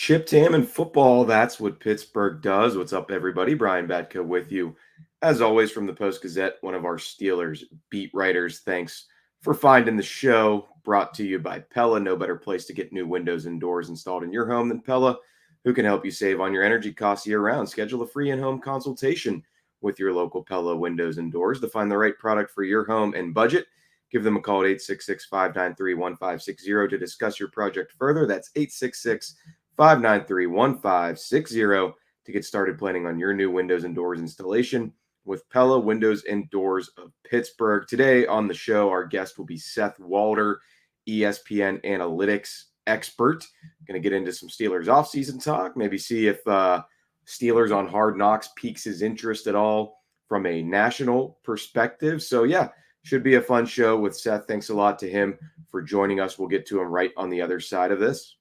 Chipped ham and football, that's what Pittsburgh does. What's up, everybody? Brian Batka with you. As always, from the Post-Gazette, one of our Steelers beat writers. Thanks for finding the show, brought to you by Pella. No better place to get new windows and doors installed in your home than Pella, who can help you save on your energy costs year-round. Schedule a free in-home consultation with your local Pella windows and doors to find the right product for your home and budget. Give them a call at 866-593-1560 to discuss your project further. That's 866-593-1560 to get started planning on your new windows and doors installation with Pella Windows and Doors of Pittsburgh. Today on the show, our guest will be Seth Walder, ESPN analytics expert. Going to get into some Steelers offseason talk, maybe see if Steelers on Hard Knocks piques his interest at all from a national perspective. So yeah, should be a fun show with Seth. Thanks a lot to him for joining us. We'll get to him right on the other side of this.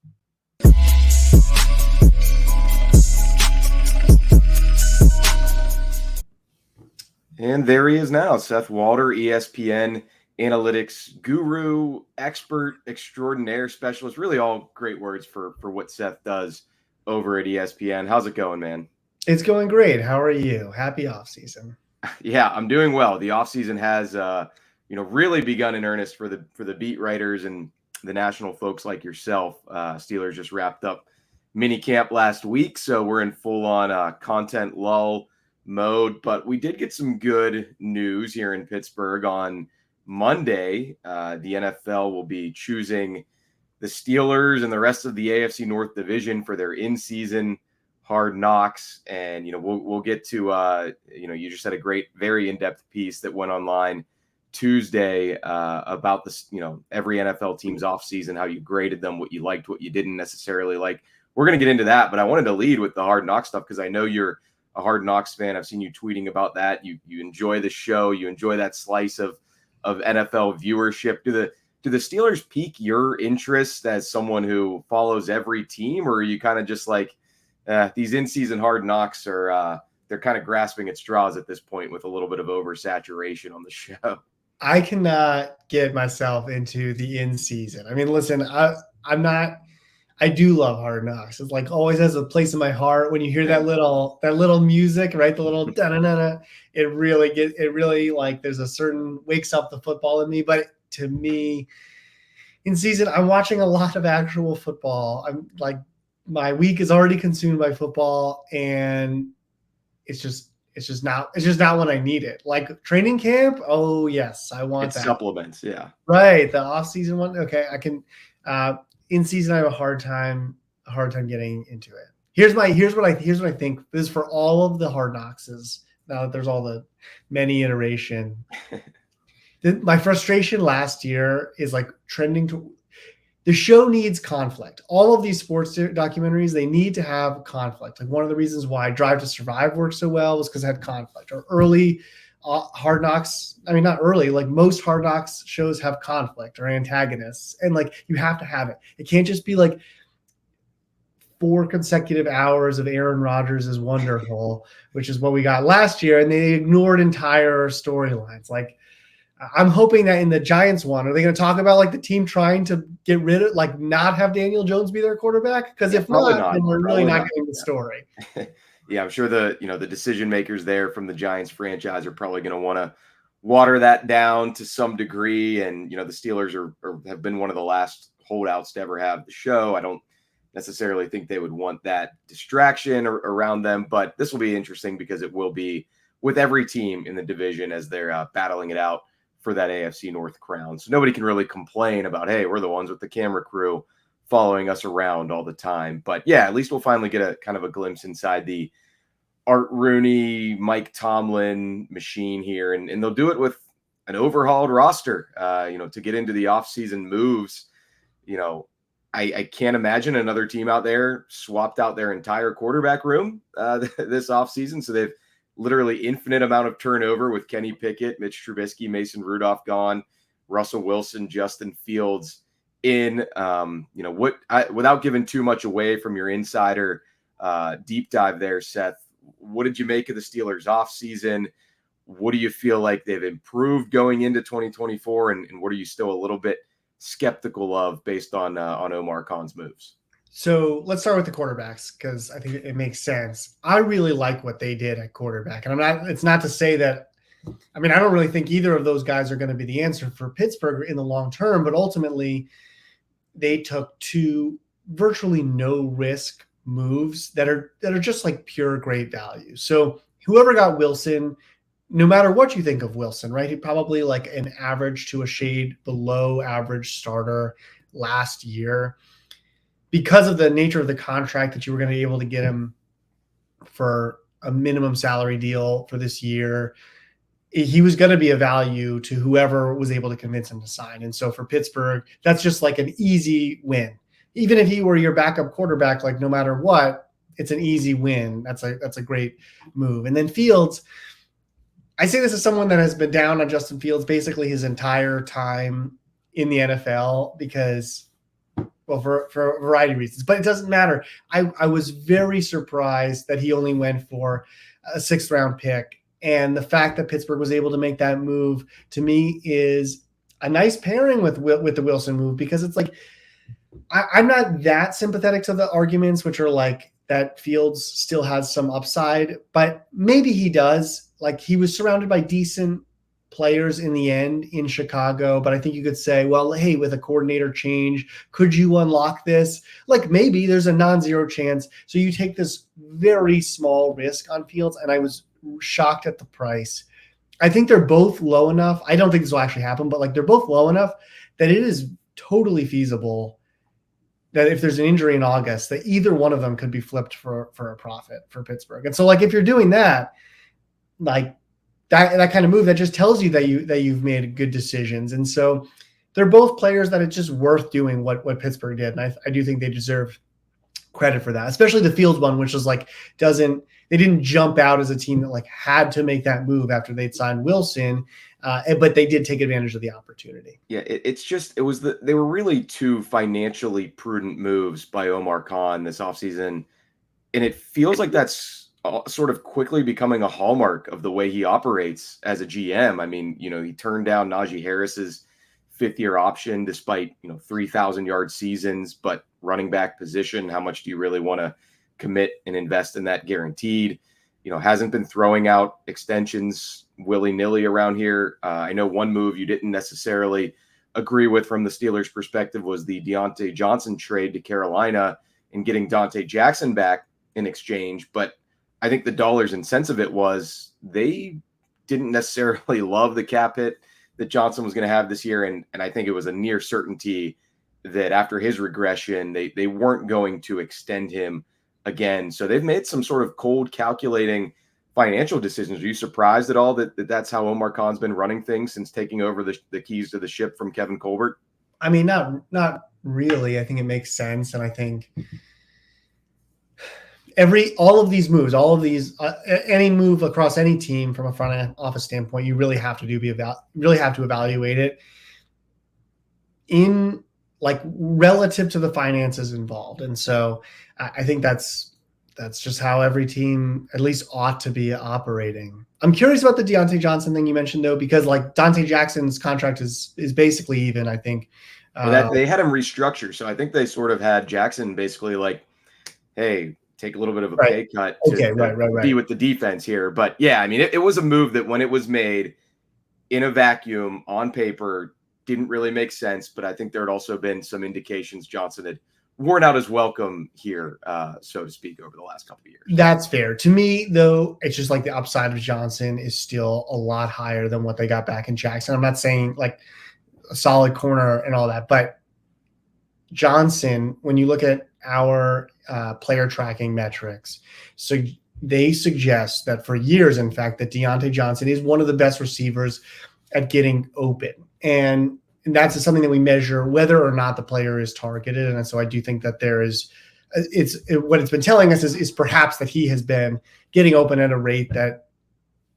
And there he is now, Seth Walder, ESPN analytics guru, expert, extraordinaire, specialist, really all great words for what Seth does over at ESPN. How's it going, man? It's going great. How are you? Happy offseason. Yeah, I'm doing well. The offseason has really begun in earnest for the beat writers and the national folks like yourself. Steelers just wrapped up mini camp last week, so we're in full on content lull mode. But we did get some good news here in Pittsburgh on Monday. The NFL will be choosing the Steelers and the rest of the AFC North division for their in-season Hard Knocks, and we'll get to you just had a great, very in-depth piece that went online Tuesday about this, every NFL team's offseason, how you graded them, what you liked, what you didn't necessarily like. We're going to get into that, but I wanted to lead with the Hard Knocks stuff because I know you're a Hard Knocks fan. I've seen you tweeting about that. You enjoy the show. You enjoy that slice of NFL viewership. Do the Steelers pique your interest as someone who follows every team, or are you kind of just like these in-season Hard Knocks are they're kind of grasping at straws at this point with a little bit of oversaturation on the show? I cannot get myself into the in-season. I mean, listen, I do love Hard Knocks. It's like always has a place in my heart when you hear that little music, right? The little da-da-da-da. It really like there's a certain wakes up the football in me. But to me, in season, I'm watching a lot of actual football. I'm like, my week is already consumed by football, and it's just not when I need it. Like training camp, oh yes, I want that. Supplements, yeah. Right, the off-season one. Okay, I can. In season, I have a hard time getting into it. Here's what I think. This is for all of the Hard Knockses. Now that there's all the many iteration, my frustration last year is like trending to. The show needs conflict. All of these sports documentaries, they need to have conflict. Like one of the reasons why Drive to Survive worked so well was because it had conflict. Or early Hard Knocks, I mean, not early, like most Hard Knocks shows have conflict or antagonists. And like you have to have it. It can't just be like 4 consecutive hours of Aaron Rodgers is wonderful, which is what we got last year. And they ignored entire storylines. Like, I'm hoping that in the Giants one, are they going to talk about like the team trying to get rid of, like not have Daniel Jones be their quarterback? Because if not, then we're really not getting the story. Yeah, I'm sure the decision makers there from the Giants franchise are probably going to want to water that down to some degree. And the Steelers have been one of the last holdouts to ever have the show. I don't necessarily think they would want that distraction around them, but this will be interesting because it will be with every team in the division as they're battling it out for that AFC North crown. So nobody can really complain about, hey, we're the ones with the camera crew following us around all the time. But yeah, at least we'll finally get a kind of a glimpse inside the Art Rooney, Mike Tomlin machine here. And they'll do it with an overhauled roster, to get into the offseason moves. I can't imagine another team out there swapped out their entire quarterback room this offseason. So they've literally infinite amount of turnover with Kenny Pickett, Mitch Trubisky, Mason Rudolph gone, Russell Wilson, Justin Fields in. Without giving too much away from your insider deep dive there, Seth, what did you make of the Steelers offseason? What do you feel like they've improved going into 2024? And what are you still a little bit skeptical of based on Omar Khan's moves? So let's start with the quarterbacks because I think it makes sense. I really like what they did at quarterback. And it's not to say that, I mean, I don't really think either of those guys are going to be the answer for Pittsburgh in the long term, but ultimately they took two virtually no risk moves that are just like pure great value. So whoever got Wilson, no matter what you think of Wilson, right? He probably like an average to a shade below average starter last year. Because of the nature of the contract that you were going to be able to get him for a minimum salary deal for this year, he was going to be a value to whoever was able to convince him to sign. And so for Pittsburgh, that's just like an easy win. Even if he were your backup quarterback, like no matter what, it's an easy win. That's a great move. And then Fields, I say this as someone that has been down on Justin Fields basically his entire time in the NFL because, well, for a variety of reasons, but it doesn't matter. I was very surprised that he only went for a 6th round pick. And the fact that Pittsburgh was able to make that move to me is a nice pairing with the Wilson move, because it's like, I'm not that sympathetic to the arguments, which are like that Fields still has some upside, but maybe he does. Like, he was surrounded by decent players in the end in Chicago, but I think you could say, well, hey, with a coordinator change, could you unlock this? Like, maybe there's a non-zero chance. So you take this very small risk on Fields, and I was shocked at the price. I think they're both low enough. I don't think this will actually happen, but like they're both low enough that it is totally feasible that if there's an injury in August, that either one of them could be flipped for a profit for Pittsburgh. And so like, if you're doing that, like that kind of move, that just tells you that you've made good decisions. And so they're both players that it's just worth doing what Pittsburgh did. And I do think they deserve credit for that, especially the Fields one, which was like, they didn't jump out as a team that like had to make that move after they'd signed Wilson, but they did take advantage of the opportunity. Yeah, they were really two financially prudent moves by Omar Khan this offseason, and it feels like that's sort of quickly becoming a hallmark of the way he operates as a GM. I mean, he turned down Najee Harris's 5th-year option despite 3,000-yard seasons, but running back position, how much do you really want to commit and invest in that guaranteed? Hasn't been throwing out extensions willy-nilly around here. I know one move you didn't necessarily agree with from the Steelers' perspective was the Diontae Johnson trade to Carolina and getting Donte Jackson back in exchange. But I think the dollars and cents of it was they didn't necessarily love the cap hit that Johnson was going to have this year. And I think it was a near certainty that after his regression, they weren't going to extend him again. So they've made some sort of cold calculating financial decisions. Are you surprised at all that that's how Omar Khan's been running things since taking over the keys to the ship from Kevin Colbert? I mean, not really. I think it makes sense. And I think all of these moves, any move across any team from a front office standpoint, you really have to evaluate it in like relative to the finances involved. And so I think that's just how every team at least ought to be operating. I'm curious about the Deontay Johnson thing you mentioned though, because like Donte Jackson's contract is basically even, I think. Well, they had him restructure. So I think they sort of had Jackson basically like, hey, take a little bit of a pay cut to be with the defense here. But yeah, I mean, it was a move that when it was made in a vacuum on paper didn't really make sense. But I think there had also been some indications Johnson had worn out his welcome here, so to speak, over the last couple of years. That's fair. To me, though, it's just like the upside of Johnson is still a lot higher than what they got back in Jackson. I'm not saying like a solid corner and all that, but Johnson, when you look at our player tracking metrics, so they suggest that for years, in fact, that Deontay Johnson is one of the best receivers at getting open. And that's something that we measure whether or not the player is targeted. And so I do think that what it's been telling us is perhaps that he has been getting open at a rate that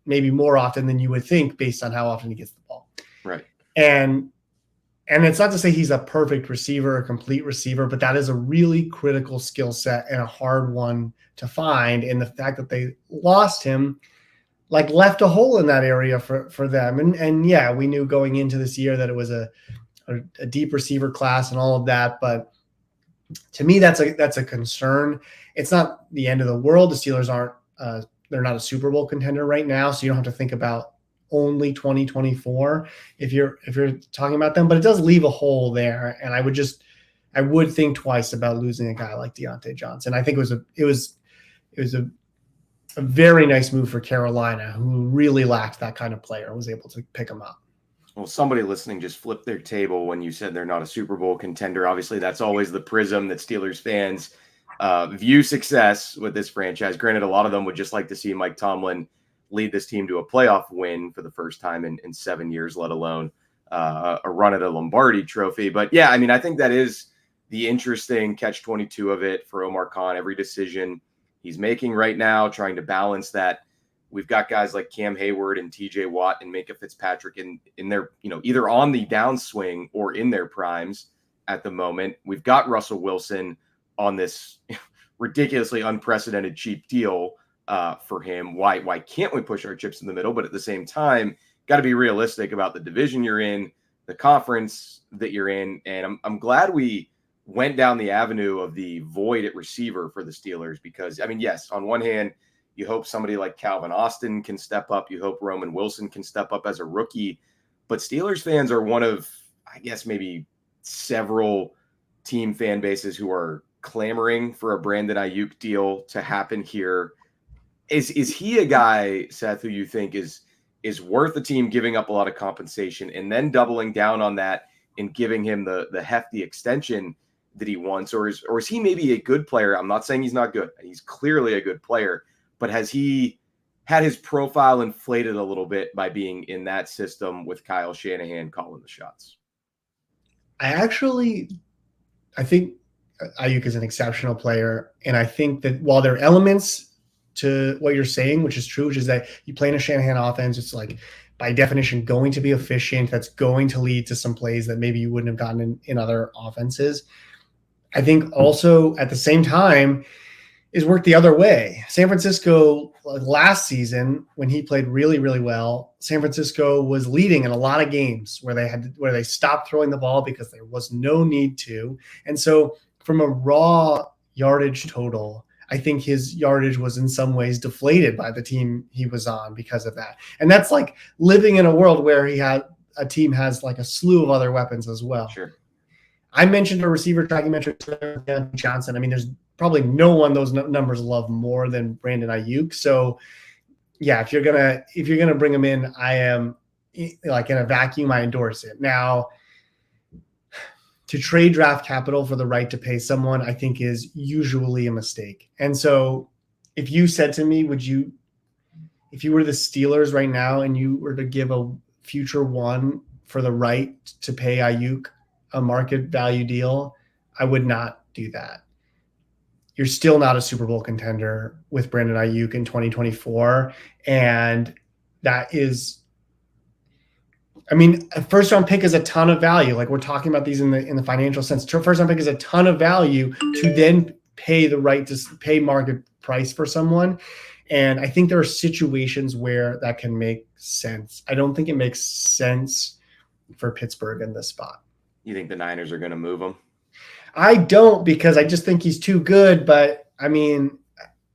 maybe more often than you would think based on how often he gets the ball. Right. And it's not to say he's a perfect receiver, a complete receiver, but that is a really critical skill set and a hard one to find. And the fact that they lost him like left a hole in that area for them. And yeah, we knew going into this year that it was a deep receiver class and all of that, but To me, that's a concern. It's not the end of the world. The Steelers aren't they're not a Super Bowl contender right now, so you don't have to think about only 2024 if you're talking about them. But it does leave a hole there, and I would think twice about losing a guy like Diontae Johnson. I think it was a very nice move for Carolina, who really lacked that kind of player, was able to pick him up. Well, somebody listening just flipped their table when you said they're not a Super Bowl contender. Obviously, that's always the prism that Steelers fans view success with this franchise. Granted, a lot of them would just like to see Mike Tomlin lead this team to a playoff win for the first time in 7 years, let alone a run at a Lombardi trophy. But yeah, I mean, I think that is the interesting catch-22 of it for Omar Khan. Every decision he's making right now, trying to balance that. We've got guys like Cam Hayward and TJ Watt and Minka Fitzpatrick in their, either on the downswing or in their primes at the moment. We've got Russell Wilson on this ridiculously unprecedented cheap deal for him. Why can't we push our chips in the middle? But at the same time, got to be realistic about the division you're in, the conference that you're in. And I'm glad we went down the avenue of the void at receiver for the Steelers, because, I mean, yes, on one hand, you hope somebody like Calvin Austin can step up. You hope Roman Wilson can step up as a rookie. But Steelers fans are one of, I guess, maybe several team fan bases who are clamoring for a Brandon Aiyuk deal to happen here. Is he a guy, Seth, who you think is worth the team giving up a lot of compensation and then doubling down on that and giving him the hefty extension that he wants? Or is he maybe a good player? I'm not saying he's not good. He's clearly a good player. But has he had his profile inflated a little bit by being in that system with Kyle Shanahan calling the shots? I think Aiyuk is an exceptional player. And I think that while there are elements to what you're saying, which is true, which is that you play in a Shanahan offense, it's like by definition going to be efficient. That's going to lead to some plays that maybe you wouldn't have gotten in other offenses. I think also at the same time, is worked the other way. San Francisco last season, when he played really, really well, San Francisco was leading in a lot of games where they stopped throwing the ball because there was no need to. And so from a raw yardage total, I think his yardage was in some ways deflated by the team he was on because of that. And that's like living in a world where a team has like a slew of other weapons as well. Sure. I mentioned a receiver tracking metric, Deontay Johnson. I mean, there's probably no one those numbers love more than Brandon Aiyuk. So, yeah, if you're gonna bring him in, I am like in a vacuum. I endorse it. Now, to trade draft capital for the right to pay someone, I think is usually a mistake. And so, if you said to me, if you were the Steelers right now and you were to give a future one for the right to pay Aiyuk a market value deal, I would not do that. You're still not a Super Bowl contender with Brandon Aiyuk in 2024. And that is, I mean, a first round pick is a ton of value. Like we're talking about these in the financial sense. First round pick is a ton of value to then pay the right to pay market price for someone. And I think there are situations where that can make sense. I don't think it makes sense for Pittsburgh in this spot. You think the Niners are going to move him? I don't, because I just think he's too good. But I mean,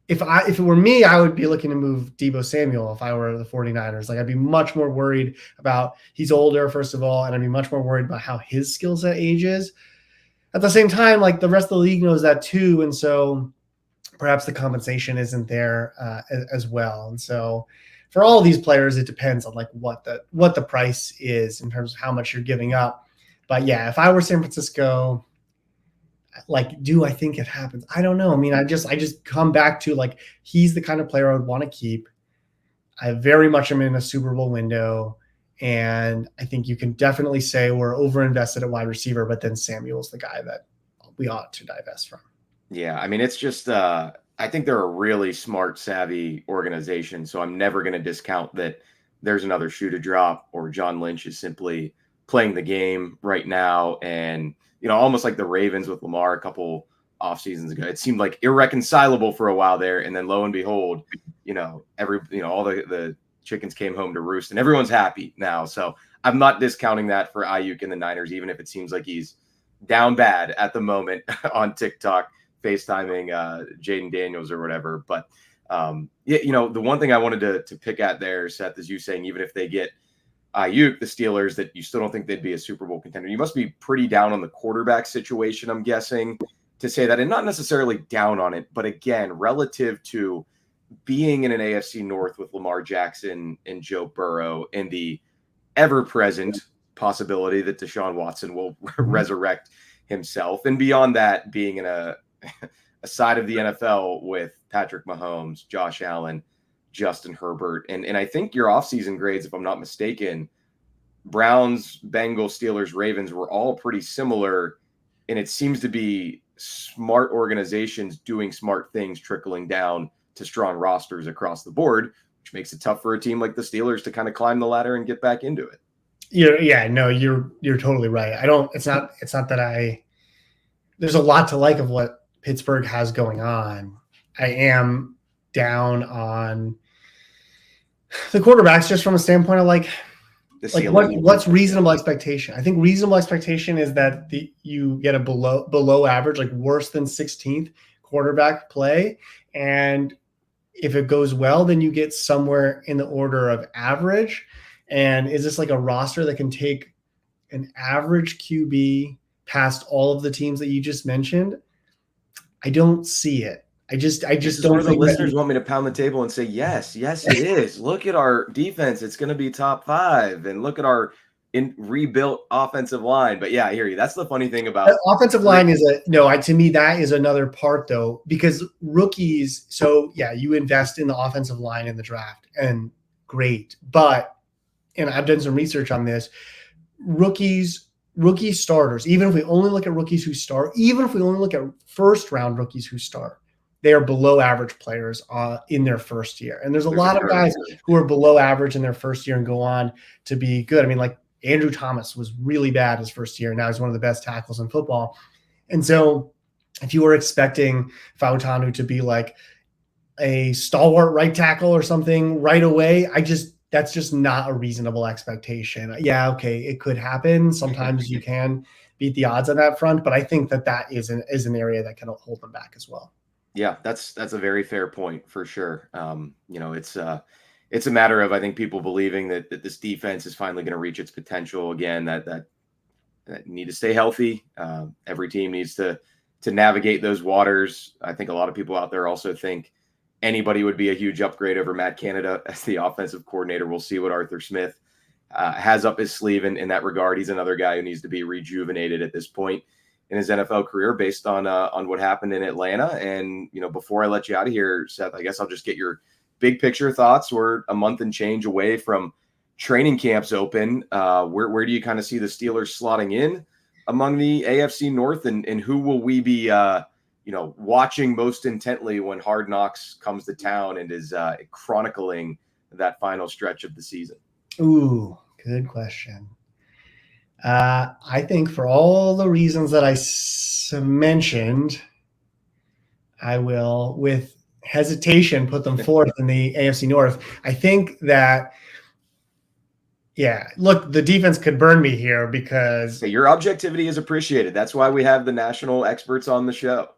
if it were me, I would be looking to move Deebo Samuel if I were the 49ers. Like I'd be much more worried about, he's older, first of all, and I'd be much more worried about how his skill set ages. At the same time, like the rest of the league knows that too. And so perhaps the compensation isn't there as well. And so for all of these players, it depends on like what the price is in terms of how much you're giving up. But yeah, if I were San Francisco, like, do I think it happens? I don't know. I mean, I just come back to like, he's the kind of player I would want to keep. I very much am in a Super Bowl window. And I think you can definitely say we're overinvested at wide receiver, but then Samuel's the guy that we ought to divest from. Yeah. I mean, it's just, I think they're a really smart, savvy organization. So I'm never going to discount that there's another shoe to drop, or John Lynch is simply playing the game right now. And, you know, almost like the Ravens with Lamar a couple off seasons ago, it seemed like irreconcilable for a while there. And then lo and behold, all the chickens came home to roost and everyone's happy now. So I'm not discounting that for Aiyuk and the Niners, even if it seems like he's down bad at the moment on TikTok, FaceTiming Jaden Daniels or whatever. But yeah, the one thing I wanted to pick at there, Seth, is you saying even if they get Aiyuk, the Steelers, that you still don't think they'd be a Super Bowl contender. You must be pretty down on the quarterback situation, I'm guessing, to say that, and not necessarily down on it, but again, relative to being in an AFC North with Lamar Jackson and Joe Burrow and the ever-present possibility that Deshaun Watson will resurrect himself, and beyond that, being in a side of the NFL with Patrick Mahomes, Josh Allen, Justin Herbert. And I think your offseason grades, if I'm not mistaken, Browns, Bengals, Steelers, Ravens were all pretty similar. And it seems to be smart organizations doing smart things trickling down to strong rosters across the board, which makes it tough for a team like the Steelers to kind of climb the ladder and get back into it. You're totally right. It's not that there's a lot to like of what Pittsburgh has going on. I am down on the quarterbacks just from a standpoint of what's reasonable expectation. I think reasonable expectation is that you get a below average, like worse than 16th quarterback play. And if it goes well, then you get somewhere in the order of average. And is this like a roster that can take an average QB past all of the teams that you just mentioned? I don't see it. I just don't think the listeners want me to pound the table and say, yes, it is. Look at our defense. It's going to be top 5. And look at our rebuilt offensive line. But yeah, I hear you. That's the funny thing about offensive line to me, that is another part though, because rookies. So yeah, you invest in the offensive line in the draft and great. But, and I've done some research on this, rookie starters, even if we only look at rookies who start, even if we only look at first round rookies who start, they are below average players in their first year. And there's a lot of guys who are below average in their first year and go on to be good. I mean, like Andrew Thomas was really bad his first year. Now he's one of the best tackles in football. And so if you were expecting Fautanu to be like a stalwart right tackle or something right away, that's just not a reasonable expectation. Yeah, okay, it could happen. Sometimes you can beat the odds on that front, but I think that is an area that can hold them back as well. Yeah, that's a very fair point for sure. It's a matter of, I think, people believing that this defense is finally going to reach its potential again. That need to stay healthy. Every team needs to navigate those waters. I think a lot of people out there also think anybody would be a huge upgrade over Matt Canada as the offensive coordinator. We'll see what Arthur Smith has up his sleeve in that regard. He's another guy who needs to be rejuvenated at this point in his NFL career based on what happened in Atlanta. And, before I let you out of here, Seth, I guess I'll just get your big picture thoughts. We're a month and change away from training camps open. Where do you kind of see the Steelers slotting in among the AFC North, and who will we be, watching most intently when Hard Knocks comes to town and is chronicling that final stretch of the season? Ooh, good question. I think for all the reasons that I mentioned, I will, with hesitation, put them forth in the AFC North. I think that, look, the defense could burn me here because your objectivity is appreciated. That's why we have the national experts on the show.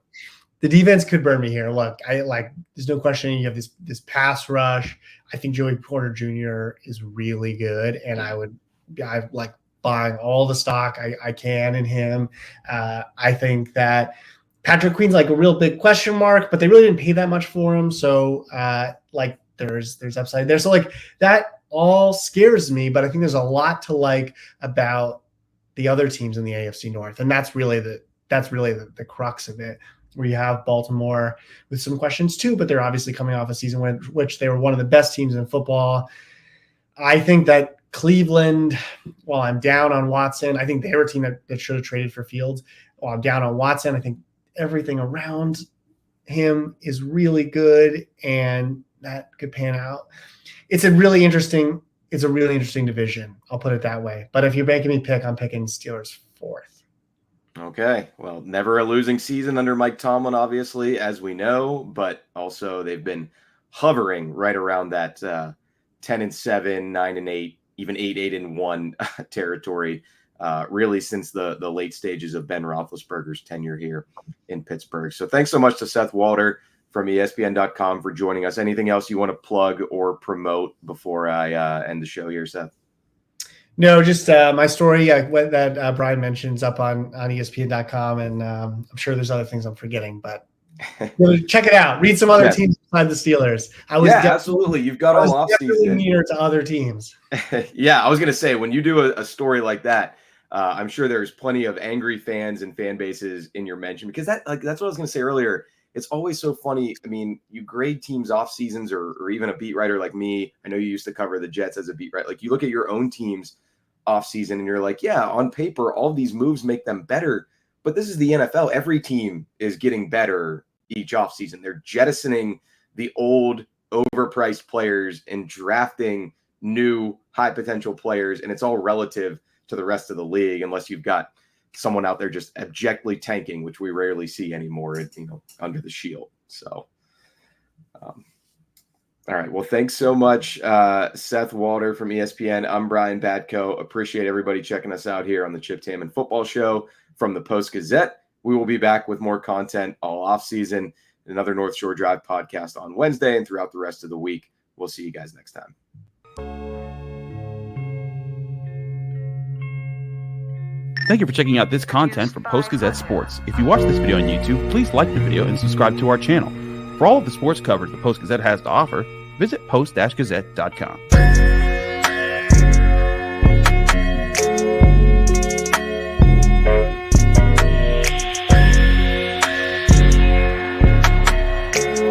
The defense could burn me here. Look, there's no question you have this pass rush. I think Joey Porter Jr. is really good, and I like buying all the stock I can in him. I think that Patrick Queen's like a real big question mark, but they really didn't pay that much for him. So there's upside there. So that all scares me, but I think there's a lot to like about the other teams in the AFC North. And that's really the crux of it, where you have Baltimore with some questions too, but they're obviously coming off a season which they were one of the best teams in football. I think that Cleveland, while I'm down on Watson, I think they were a team that should have traded for Fields. While I'm down on Watson, I think everything around him is really good, and that could pan out. It's a really interesting division. I'll put it that way. But if you're making me pick, I'm picking Steelers 4th. Okay. Well, never a losing season under Mike Tomlin, obviously, as we know, but also they've been hovering right around that 10-7, 9-8, even 8-1 territory really since the late stages of Ben Roethlisberger's tenure here in Pittsburgh. So thanks so much to Seth Walder from ESPN.com for joining us. Anything else you want to plug or promote before I end the show here, Seth? No, just my story that Brian mentions up on ESPN.com, and I'm sure there's other things I'm forgetting, but check it out. Read some other teams beside the Steelers. Absolutely. You've got all off season near to other teams. Yeah, I was going to say, when you do a story like that, I'm sure there's plenty of angry fans and fan bases in your mention, because that's what I was going to say earlier. It's always so funny. I mean, you grade teams off seasons, or even a beat writer like me. I know you used to cover the Jets as a beat writer. Like, you look at your own teams off season and you're like, yeah, on paper, all these moves make them better. But this is the NFL. Every team is getting better each off season. They're jettisoning the old overpriced players and drafting new high potential players. And it's all relative to the rest of the league, unless you've got someone out there just abjectly tanking, which we rarely see anymore, under the shield. So, all right. Well, thanks so much, Seth Walder from ESPN. I'm Brian Batko. Appreciate everybody checking us out here on the Chip Taman Football Show from the Post-Gazette. We will be back with more content all off-season, another North Shore Drive podcast on Wednesday and throughout the rest of the week. We'll see you guys next time. Thank you for checking out this content from Post-Gazette Sports. If you watch this video on YouTube, please like the video and subscribe to our channel. For all of the sports coverage the Post-Gazette has to offer, visit post-gazette.com.